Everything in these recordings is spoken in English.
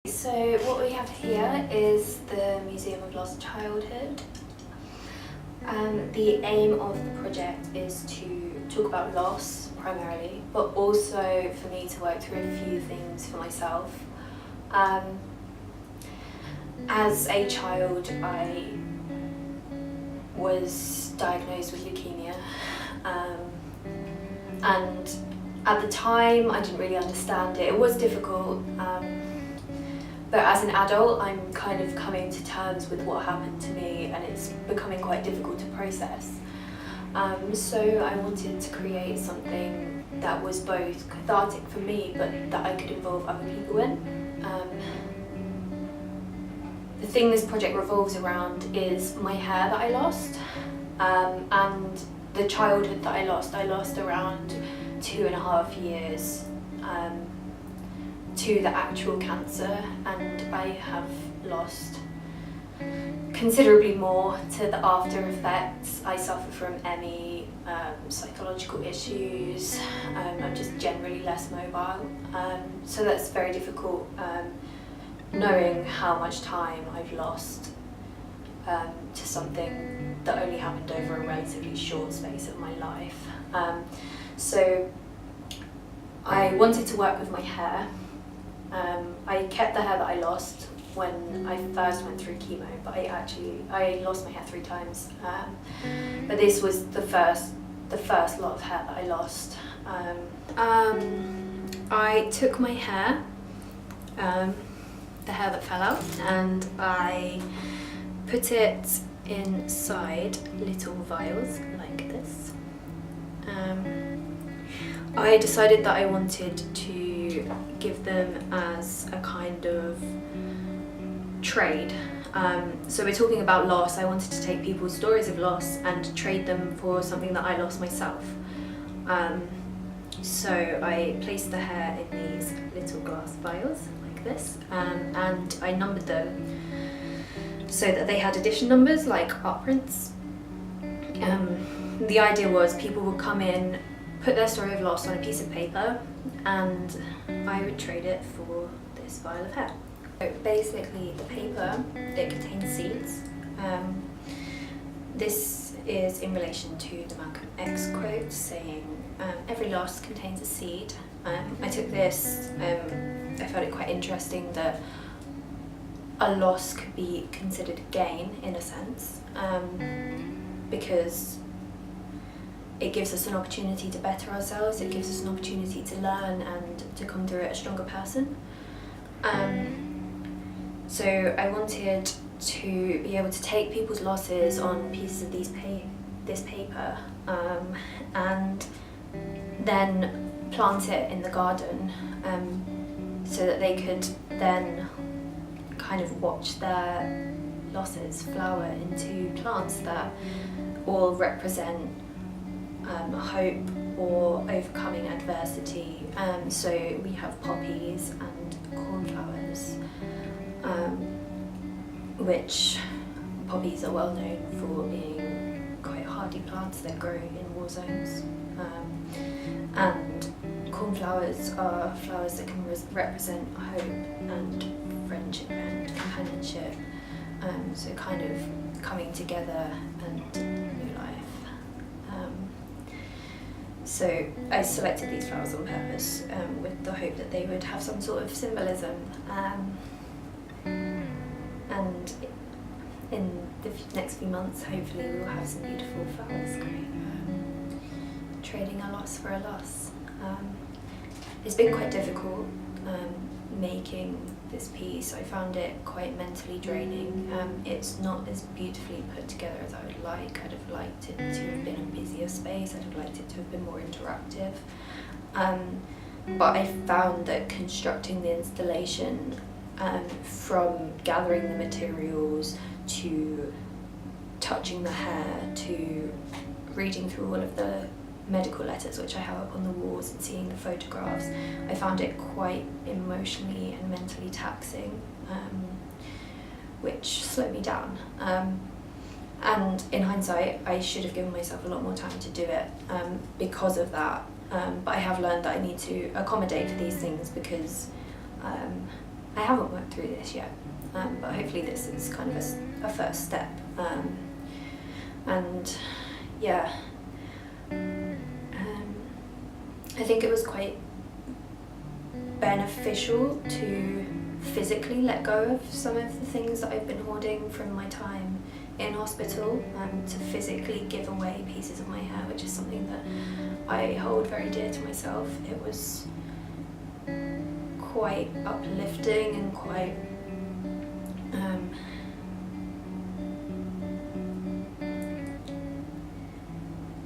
So what we have here is the Museum of Lost Childhood. The aim of the project is to talk about loss primarily, but also for me to work through a few things for myself. As a child, I was diagnosed with leukemia, and at the time I didn't really understand it. It was difficult. But as an adult, I'm kind of coming to terms with what happened to me, and it's becoming quite difficult to process. So I wanted to create something that was both cathartic for me, but that I could involve other people in. The thing this project revolves around is my hair that I lost, and the childhood that I lost around 2.5 years. To the actual cancer, and I have lost considerably more to the after effects. I suffer from ME, psychological issues. I'm just generally less mobile, so that's very difficult, knowing how much time I've lost to something that only happened over a relatively short space of my life. So I wanted to work with my hair. I kept the hair that I lost when I first went through chemo, but I lost my hair 3 times. But this was the first lot of hair that I lost. I took my hair, the hair that fell out, and I put it inside little vials like this. I decided that I wanted to give them as a kind of trade. So we're talking about loss. I wanted to take people's stories of loss and trade them for something that I lost myself. So I placed the hair in these little glass vials like this, and I numbered them so that they had addition numbers like artprints. The idea was people would come in, put their story of loss on a piece of paper, and I would trade it for this vial of hair. So basically the paper, it contains seeds. This is in relation to the Malcom X quote saying, every loss contains a seed. I took this, I found it quite interesting that a loss could be considered a gain in a sense, because it gives us an opportunity to better ourselves, it gives us an opportunity to learn and to come through it a stronger person. So I wanted to be able to take people's losses on pieces of this paper, and then plant it in the garden, so that they could then kind of watch their losses flower into plants that all represent hope or overcoming adversity. So we have poppies and cornflowers, which poppies are well known for being quite hardy plants that grow in war zones, and cornflowers are flowers that can represent hope and friendship and companionship, so kind of coming together and new life. So I selected these flowers on purpose, with the hope that they would have some sort of symbolism, and in the next few months hopefully we'll have some beautiful flowers growing, trading a loss for a loss. It's been quite difficult making this piece. I found it quite mentally draining. It's not as beautifully put together as I would like. I'd have liked it to have been a busier space. I'd have liked it to have been more interactive. But I found that constructing the installation, from gathering the materials to touching the hair to reading through all of the medical letters which I have up on the walls and seeing the photographs, I found it quite emotionally and mentally taxing, which slowed me down. And in hindsight, I should have given myself a lot more time to do it, because of that. But I have learned that I need to accommodate for these things because I haven't worked through this yet, but hopefully this is kind of a first step. And yeah, I think it was quite beneficial to physically let go of some of the things that I've been hoarding from my time in hospital, to physically give away pieces of my hair, which is something that I hold very dear to myself. It was quite uplifting and quite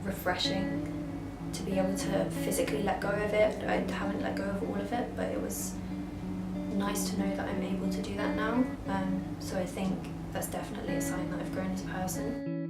refreshing to be able to physically let go of it. I haven't let go of all of it, but it was nice to know that I'm able to do that now. So I think that's definitely a sign that I've grown as a person.